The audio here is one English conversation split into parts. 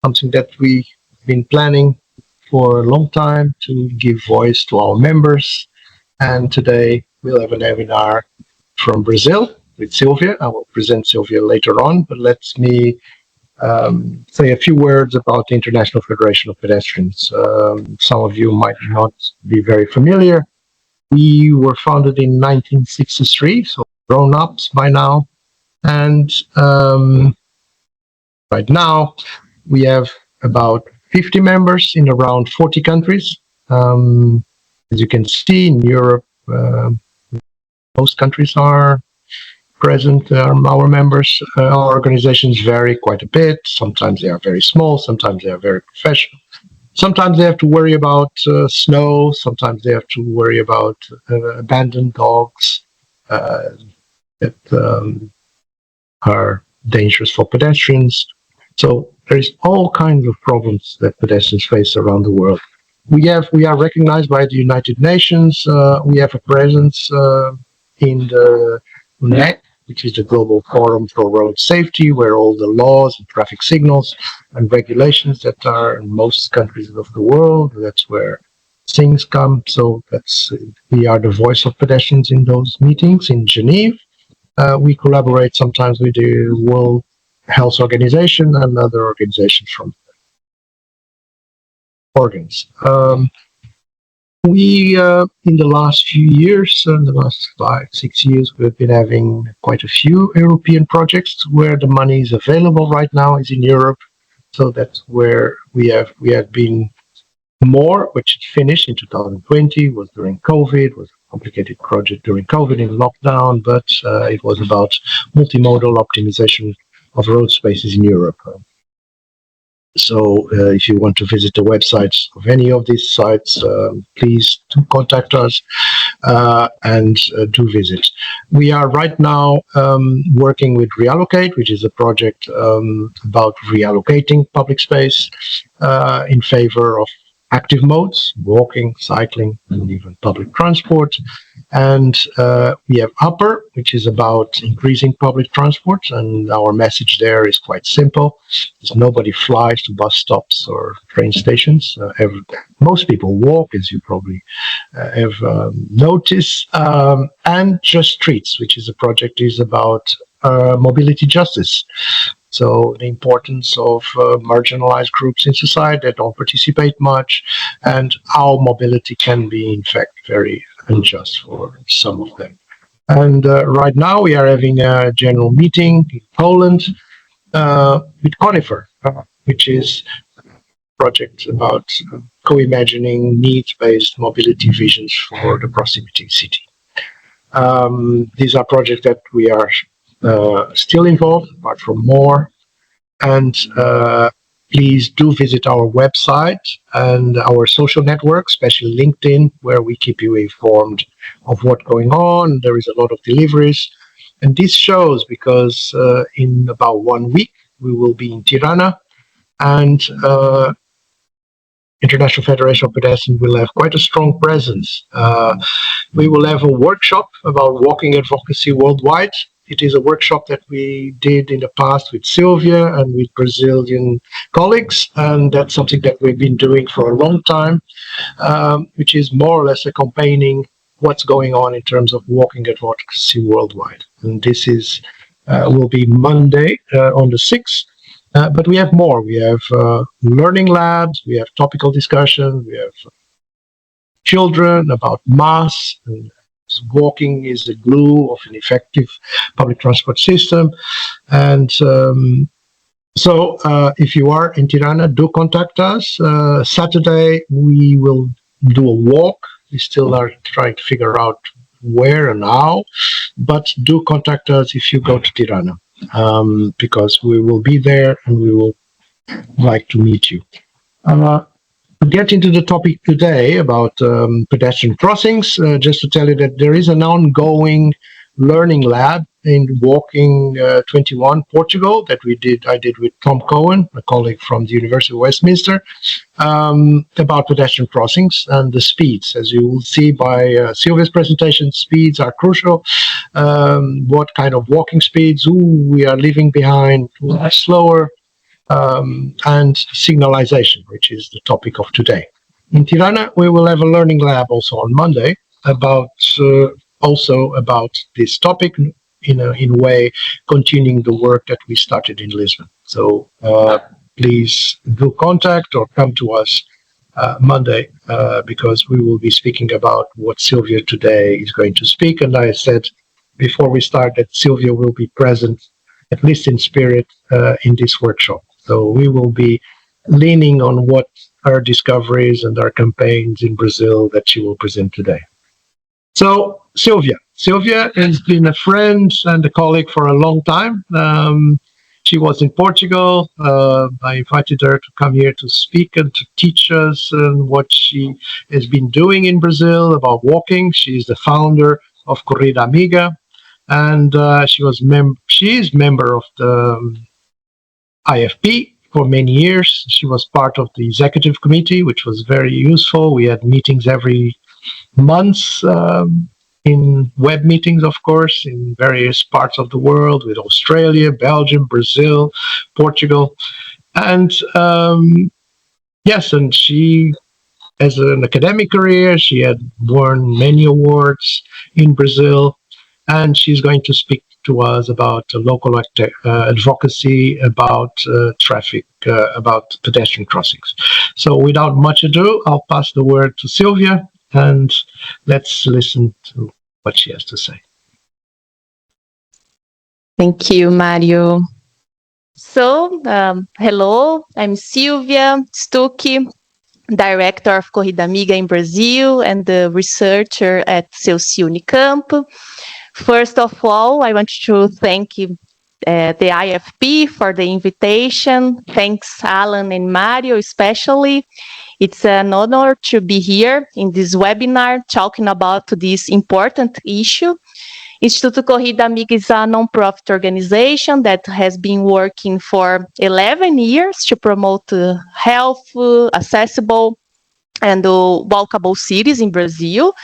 something that we've been planning for a long time to give voice to our members. And today we'll have a webinar from Brazil with Silvia. I will present Silvia later on, but let me say a few words about the International Federation of Pedestrians. Some of you might not be very familiar. We were founded in 1963, so grown-ups by now. And right now we have about 50 members in around 40 countries. As you can see, in Europe, most countries are present, our members. Our organizations vary quite a bit. Sometimes they are very small, sometimes they are very professional. Sometimes they have to worry about snow, sometimes they have to worry about abandoned dogs that are dangerous for pedestrians. So there's all kinds of problems that pedestrians face around the world. We are recognized by the United Nations. We have a presence in the UNEC, which is the Global Forum for Road Safety, where all the laws and traffic signals and regulations that are in most countries of the world, that's where things come. So we are the voice of pedestrians in those meetings in Geneva. We collaborate sometimes with the World Health Organization and other organizations from organs. We, in the last few years, in the last 5-6 years, we've been having quite a few European projects where the money is available right now is in Europe. So that's where we have been more, which finished in 2020, was during COVID, was a complicated project during COVID in lockdown, but it was about multimodal optimization of road spaces in Europe. So if you want to visit the websites of any of these sites, please do contact us and do visit. We are right now working with Reallocate, which is a project about reallocating public space in favor of active modes, walking, cycling, and even public transport. And we have Upper, which is about increasing public transport, and our message there is quite simple. Nobody flies to bus stops or train stations. Most people walk, as you probably have noticed, and Just Streets, which is a project is about mobility justice. So the importance of marginalized groups in society that don't participate much, and how mobility can be, in fact, very unjust for some of them. And right now we are having a general meeting in Poland with Conifer, which is a project about co-imagining needs-based mobility visions for the proximity city. These are projects that we are still involved, apart from more. And please do visit our website and our social network, especially LinkedIn, where we keep you informed of what's going on. There is a lot of deliveries. And this shows because in about 1 week, we will be in Tirana, and International Federation of Pedestrians will have quite a strong presence. We will have a workshop about walking advocacy worldwide. It is a workshop that we did in the past with Silvia and with Brazilian colleagues, and that's something that we've been doing for a long time, which is more or less accompanying what's going on in terms of walking advocacy worldwide. And this is will be Monday on the 6th. But we have more. We have learning labs, we have topical discussion, we have children about mass. And walking is the glue of an effective public transport system. And so if you are in Tirana, do contact us. Saturday, we will do a walk. We still are trying to figure out where and how, but do contact us if you go to Tirana, because we will be there and we will like to meet you. To get into the topic today about pedestrian crossings, just to tell you that there is an ongoing learning lab in Walking 21 Portugal that I did with Tom Cohen, a colleague from the University of Westminster, about pedestrian crossings and the speeds. As you will see by Silvia's presentation, speeds are crucial. What kind of walking speeds, who we are leaving behind, who are slower, and signalization, which is the topic of today. In Tirana, we will have a learning lab also on Monday about this topic in a way, continuing the work that we started in Lisbon. So please do contact or come to us Monday because we will be speaking about what Silvia today is going to speak. And I said before we start that Silvia will be present, at least in spirit, in this workshop. So we will be leaning on what her discoveries and our campaigns in Brazil that she will present today. So Silvia has been a friend and a colleague for a long time. She was in Portugal. I invited her to come here to speak and to teach us what she has been doing in Brazil about walking. She's the founder of Corrida Amiga, and she is member of the IFP for many years. She was part of the executive committee, which was very useful. We had meetings every month, in web meetings, of course, in various parts of the world with Australia, Belgium, Brazil, Portugal. And yes, and she, as an academic career, she had won many awards in Brazil, and she's going to speak to us about local advocacy, about traffic, about pedestrian crossings. So without much ado, I'll pass the word to Silvia, and let's listen to what she has to say. Thank you, Mario. So, hello, I'm Silvia Stuchi, Director of Corrida Amiga in Brazil and the researcher at CEUC Unicamp. First of all, I want to thank the IFP for the invitation. Thanks, Alan and Mario, especially. It's an honor to be here in this webinar talking about this important issue. Instituto Corrida Amiga is a non-profit organization that has been working for 11 years to promote health, accessible, and walkable cities in Brazil.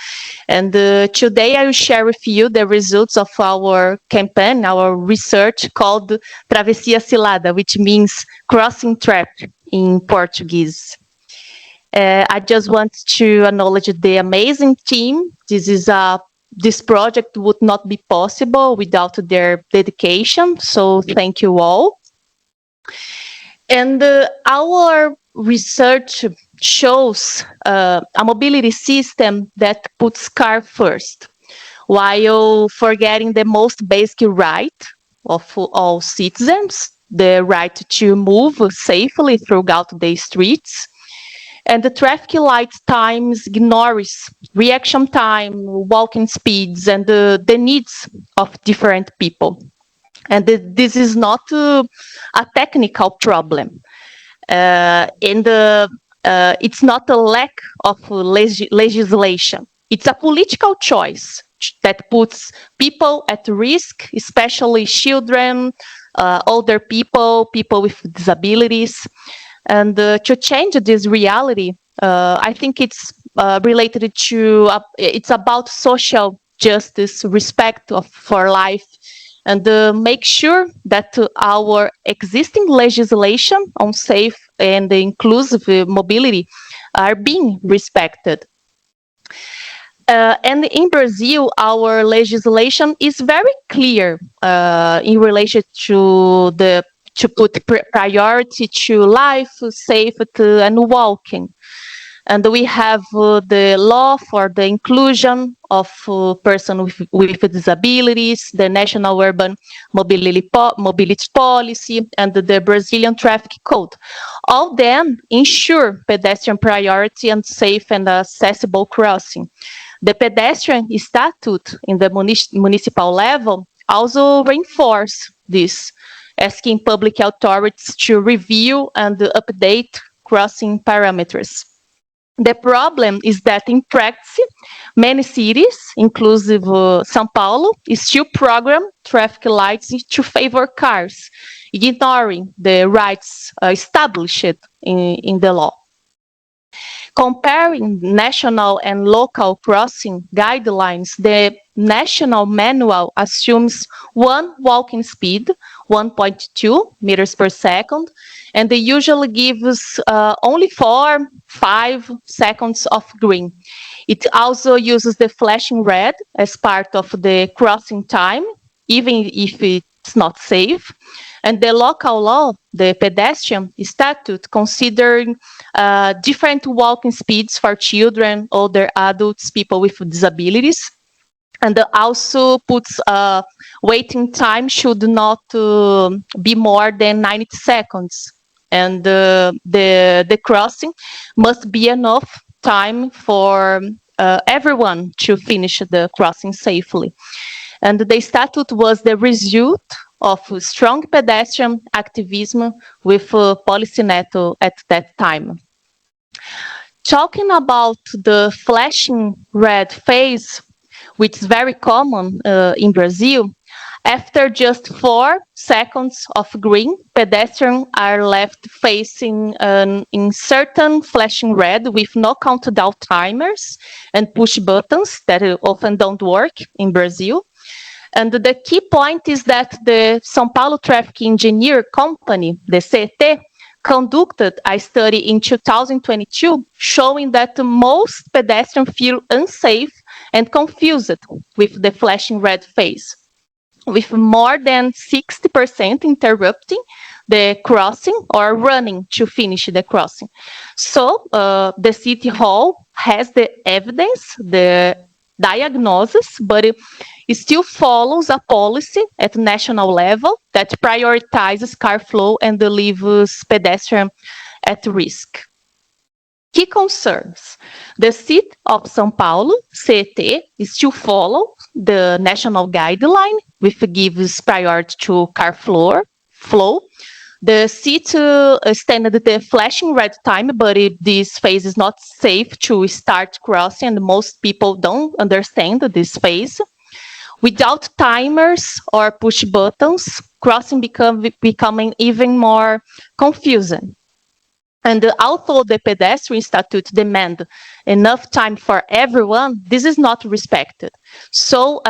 And today I will share with you the results of our campaign, our research called Travessia, Cilada, which means crossing traffic in Portuguese. I just want to acknowledge the amazing team. This project would not be possible without their dedication, so thank you all. And our research shows a mobility system that puts car first, while forgetting the most basic right of all citizens, the right to move safely throughout the streets. And the traffic light times ignores reaction time, walking speeds, and the needs of different people. And this is not a technical problem. It's not a lack of legislation. It's a political choice that puts people at risk, especially children, older people, people with disabilities. And to change this reality, I think it's related to, it's about social justice, respect for life, and make sure that our existing legislation on safe and inclusive mobility are being respected. And in Brazil, our legislation is very clear in relation to put priority to life, safety, and walking. And we have the law for the inclusion of persons with disabilities, the National Urban Mobility Policy, and the Brazilian Traffic Code. All them ensure pedestrian priority and safe and accessible crossing. The pedestrian statute in the municipal level also reinforce this, asking public authorities to review and update crossing parameters. The problem is that in practice, many cities, inclusive Sao Paulo, still program traffic lights to favor cars, ignoring the rights established in the law. Comparing national and local crossing guidelines, the national manual assumes 1 walking speed, 1.2 meters per second, and they usually give us only 4-5 seconds of green. It also uses the flashing red as part of the crossing time, even if it's not safe. And the local law, the pedestrian statute, considering different walking speeds for children, older adults, people with disabilities. And also puts waiting time should not be more than 90 seconds. And the crossing must be enough time for everyone to finish the crossing safely. And the statute was the result of strong pedestrian activism with Policyneto at that time. Talking about the flashing red phase, which is very common in Brazil, after just 4 seconds of green, pedestrians are left facing an uncertain flashing red with no countdown timers and push buttons that often don't work in Brazil. And the key point is that the São Paulo Traffic Engineer Company, the CET, conducted a study in 2022 showing that most pedestrians feel unsafe and confused with the flashing red phase, with more than 60% interrupting the crossing or running to finish the crossing. So the City Hall has the evidence, the diagnosis, but it still follows a policy at national level that prioritizes car flow and leaves pedestrians at risk. Key concerns. The city of São Paulo, CET, still follow the national guideline, which gives priority to car flow. The city extended the flashing red time, but this phase is not safe to start crossing, and most people don't understand this phase. Without timers or push buttons, crossing becoming even more confusing. And although the pedestrian statute demands enough time for everyone, this is not respected. So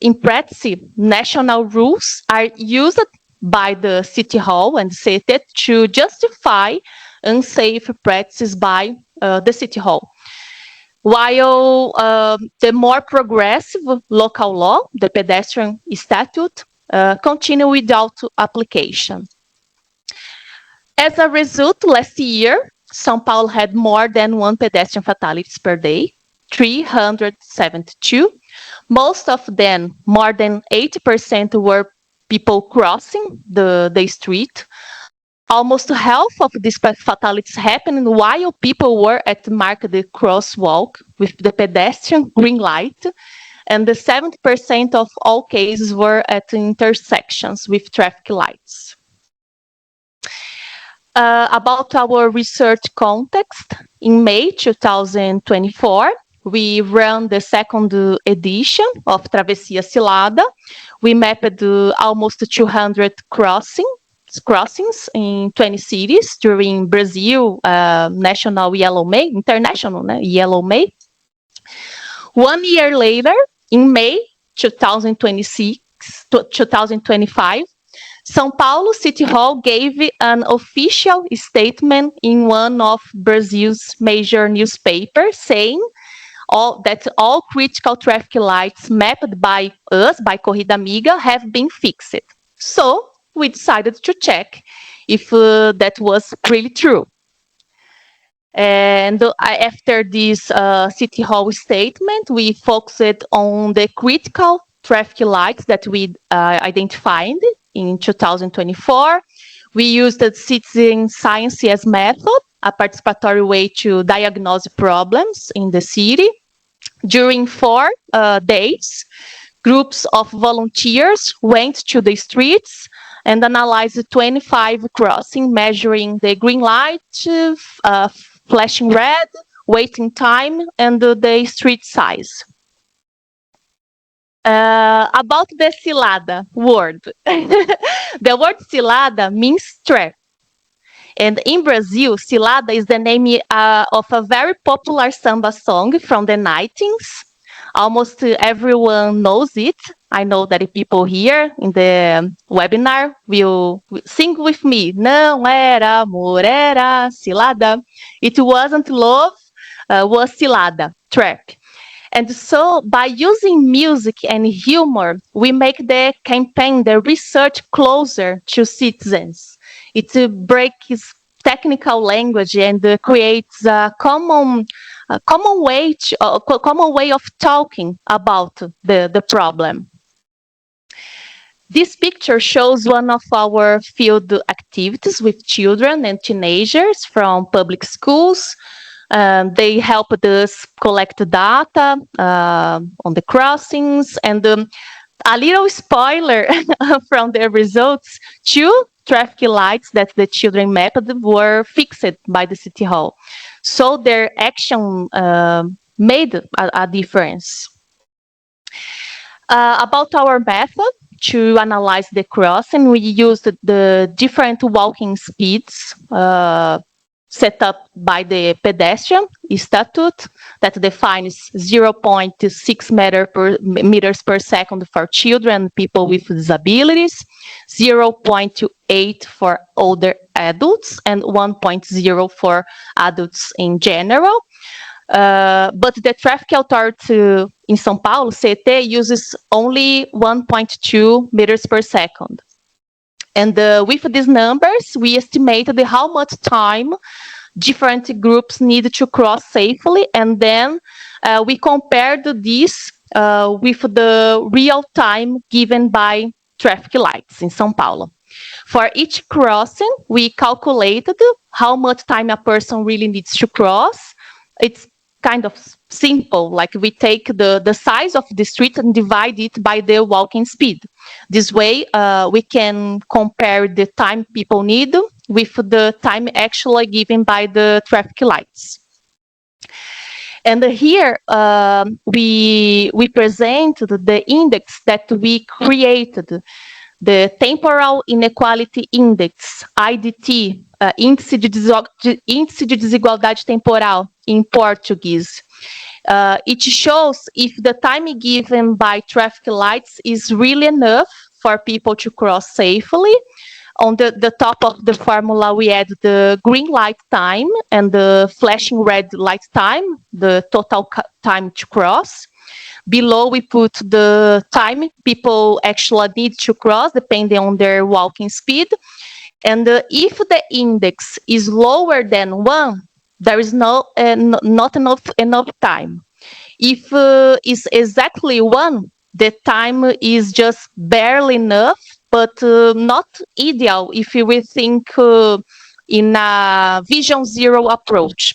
in practice, national rules are used by the City Hall and CET to justify unsafe practices by the City Hall. While the more progressive local law, the pedestrian statute, continue without application. As a result, last year, São Paulo had more than 1 pedestrian fatalities per day, 372. Most of them, more than 80%, were people crossing the street. Almost half of these fatalities happened while people were at the marked crosswalk with the pedestrian green light, and the 70% of all cases were at intersections with traffic lights. About our research context, in May 2024, we ran the second edition of Travessia Cilada. We mapped almost 200 crossings in 20 cities during Brazil National Yellow May, International Yellow May. 1 year later, in May 2025, São Paulo City Hall gave an official statement in one of Brazil's major newspapers saying that all critical traffic lights mapped by us, by Corrida Amiga, have been fixed. So we decided to check if that was really true. And after this City Hall statement, we focused on the critical traffic lights that we identified in 2024. We used the citizen science as method, a participatory way to diagnose problems in the city. During 4 days, groups of volunteers went to the streets and analyzed 25 crossings, measuring the green light, flashing red, waiting time, and the street size. About the Cilada word. The word Cilada means trap. And in Brazil, Cilada is the name of a very popular samba song from the 90s. Almost everyone knows it. I know that people here in the webinar will sing with me. Não era amor, era cilada. It wasn't love, was cilada, track. And so by using music and humor, we make the campaign, the research closer to citizens. It breaks technical language and creates a common way of talking about the problem. This picture shows one of our field activities with children and teenagers from public schools. They helped us collect data on the crossings, and a little spoiler from the results, 2 traffic lights that the children mapped were fixed by the City Hall. So their action made a difference. About our method to analyze the crossing, we used the different walking speeds set up by the pedestrian statute that defines 0.6 meters per second for children and people with disabilities, 0.8 for older adults, and 1.0 for adults in general. But the traffic authority in Sao Paulo, CET, uses only 1.2 meters per second. And with these numbers, we estimated how much time different groups need to cross safely. And then we compared this with the real time given by traffic lights in Sao Paulo. For each crossing, we calculated how much time a person really needs to cross. It's kind of simple, like we take the size of the street and divide it by the walking speed. This way, we can compare the time people need with the time actually given by the traffic lights. And here we present the index that we created, the Temporal Inequality Index, IDT, Índice de Desigualdade Temporal in Portuguese. It shows if the time given by traffic lights is really enough for people to cross safely. On the top of the formula, we add the green light time and the flashing red light time, the total time to cross. Below, we put the time people actually need to cross, depending on their walking speed. And if the index is lower than 1, there is not enough time. If it's exactly 1, the time is just barely enough, but not ideal if we think in a vision zero approach.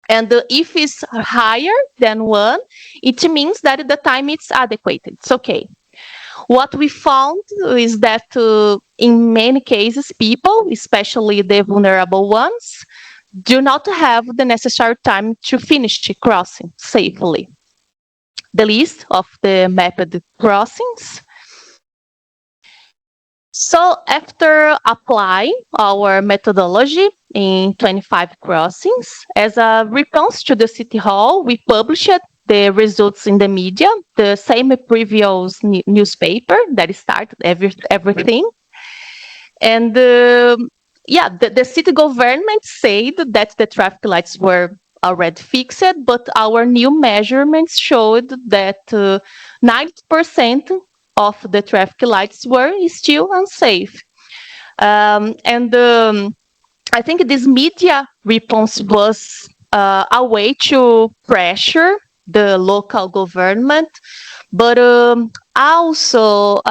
And if it's higher than 1, it means that the time is adequate. It's okay. What we found is that in many cases, people, especially the vulnerable ones, do not have the necessary time to finish crossing safely. The list of the mapped crossings. So after applying our methodology in 25 crossings, as a response to the City Hall, we published the results in the media, the same previous newspaper that started everything. And the city government said that the traffic lights were already fixed, but our new measurements showed that 90% of the traffic lights were still unsafe. I think this media response was a way to pressure the local government, but also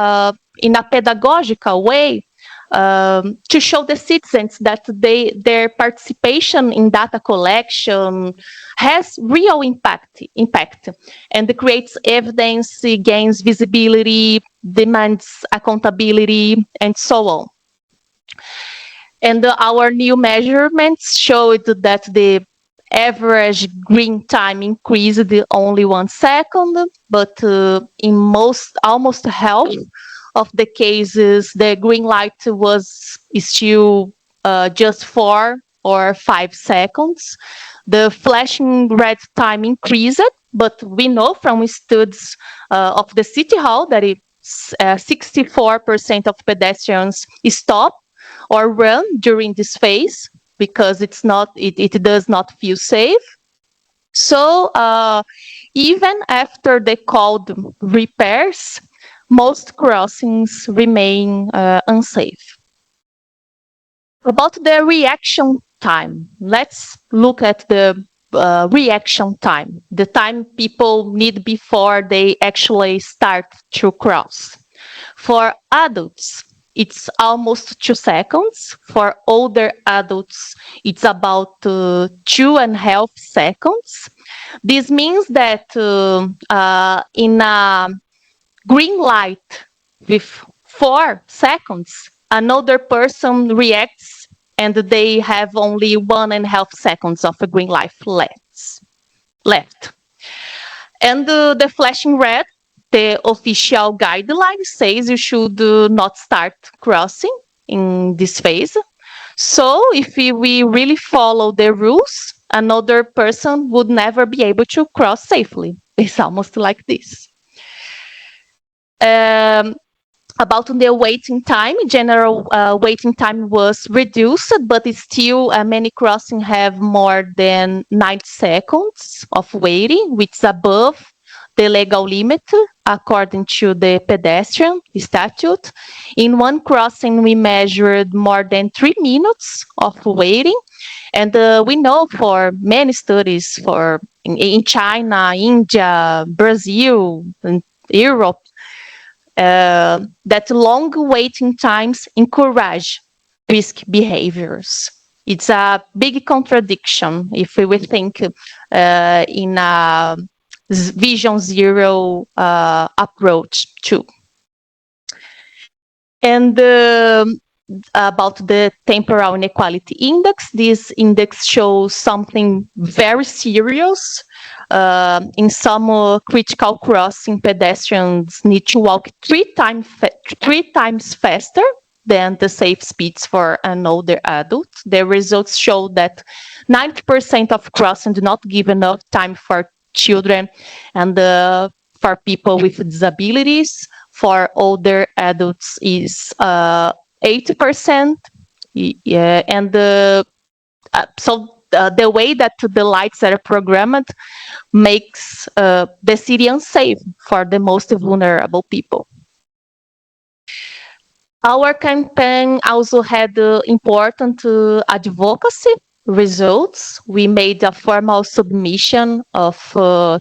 in a pedagogical way to show the citizens that their participation in data collection has real impact, and creates evidence, gains visibility, demands accountability, and so on. And our new measurements showed that the average green time increased only 1 second, but in almost half of the cases, the green light was still just 4 or 5 seconds. The flashing red time increased, but we know from studies of the City Hall that 64% of pedestrians stop or run during this phase because it does not feel safe. So even after the called repairs, most crossings remain unsafe. About the reaction time, let's look at the reaction time, the time people need before they actually start to cross. For adults, it's almost 2 seconds. For older adults, it's about 2.5 seconds. This means that in a green light with 4 seconds, another person reacts and they have only 1.5 seconds of a green light left. And the flashing red, the official guideline says you should not start crossing in this phase. So if we really follow the rules, another person would never be able to cross safely. It's almost like this. About the waiting time, general waiting time was reduced, but it's still many crossings have more than 90 seconds of waiting, which is above the legal limit according to the pedestrian statute. In one crossing, we measured more than 3 minutes of waiting. And we know for many studies in China, India, Brazil, and Europe, that long waiting times encourage risk behaviors. It's a big contradiction if we think in a Vision Zero approach too. And about the temporal inequality index, this index shows something very serious. In some critical crossing, pedestrians need to walk 3 times faster than the safe speeds for an older adult. The results show that 90% of crossing do not give enough time for children and for people with disabilities. For older adults is 80%. Yeah, and so the way that the lights are programmed makes the city unsafe for the most vulnerable people. Our campaign also had important advocacy results. We made a formal submission of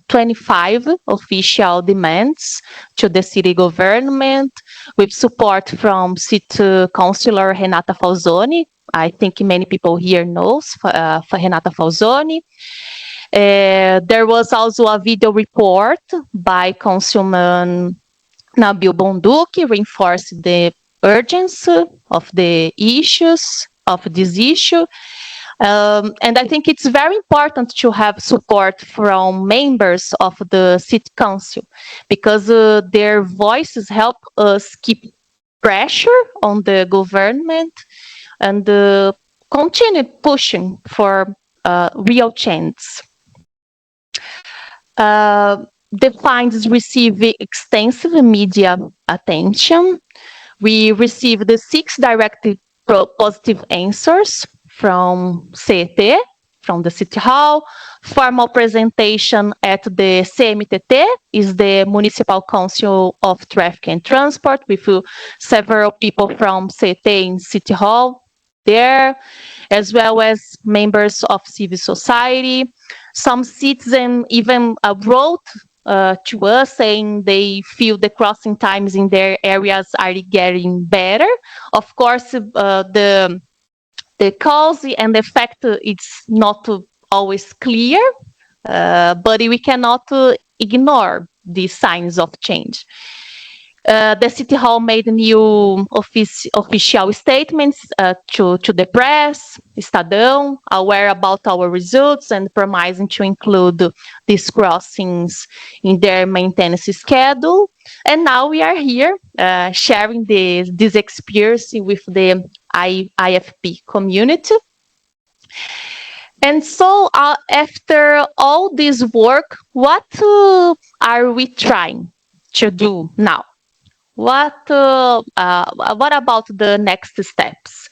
25 official demands to the city government with support from City Councilor Renata Falzoni. I think many people here knows Renata Falzoni. There was also a video report by Councilman Nabil Bonduque reinforced the urgency of the issues of this issue. And I think it's very important to have support from members of the city council because their voices help us keep pressure on the government and continue pushing for real change. The findings receive extensive media attention. We received 6 direct positive answers from CET, from the City Hall. Formal presentation at the CMTT is the Municipal Council of Traffic and Transport with several people from CET in City Hall there, as well as members of civil society. Some citizens even wrote to us saying they feel the crossing times in their areas are getting better. Of course, the cause and effect it's not always clear, but we cannot ignore these signs of change. The City Hall made new official statements to the press, Estadão, aware about our results and promising to include these crossings in their maintenance schedule. And now we are here sharing this experience with the IFP community. And so after all this work, what are we trying to do now? What about the next steps?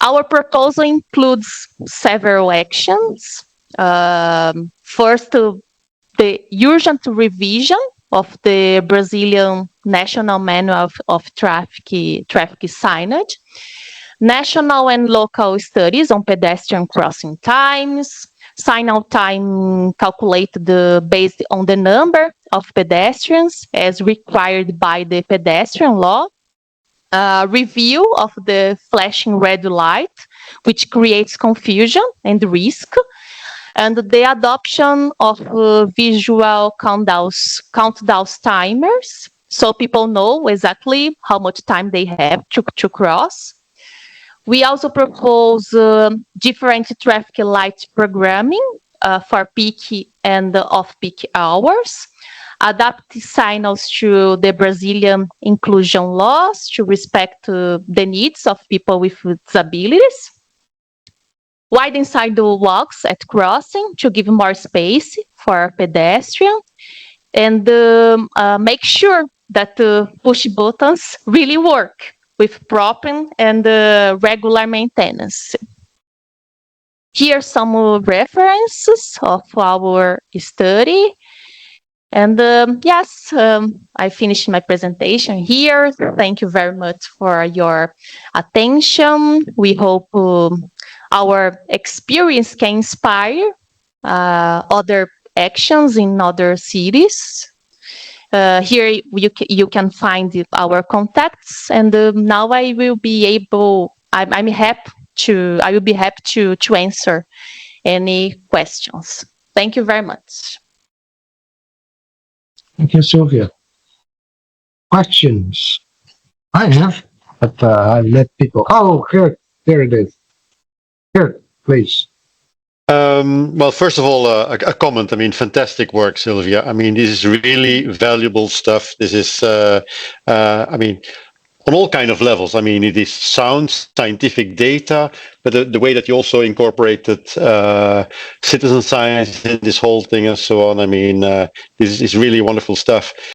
Our proposal includes several actions. First, the urgent revision of the Brazilian National Manual of Traffic Signage, national and local studies on pedestrian crossing times, signal time calculated based on the number of pedestrians as required by the pedestrian law, review of the flashing red light, which creates confusion and risk, and the adoption of visual countdown timers, so people know exactly how much time they have to cross. We also propose different traffic light programming for peak and off-peak hours, adapt signals to the Brazilian inclusion laws to respect the needs of people with disabilities, widen sidewalks at crossing to give more space for pedestrian, and make sure that push buttons really work with proper and regular maintenance. Here are some references of our study. And yes, I finished my presentation here. Thank you very much for your attention. We hope our experience can inspire other actions in other cities. Here you can find our contacts, and now I will be happy to answer any questions. Thank you very much. Thank you, Silvia. Questions? I have, but I let people. Oh, here it is. Here, please. Well, first of all, a comment. I mean, fantastic work, Silvia. I mean, this is really valuable stuff. This is, I mean, on all kind of levels. I mean, it is sound scientific data, but the way that you also incorporated citizen science in this whole thing and so on. I mean, this is really wonderful stuff.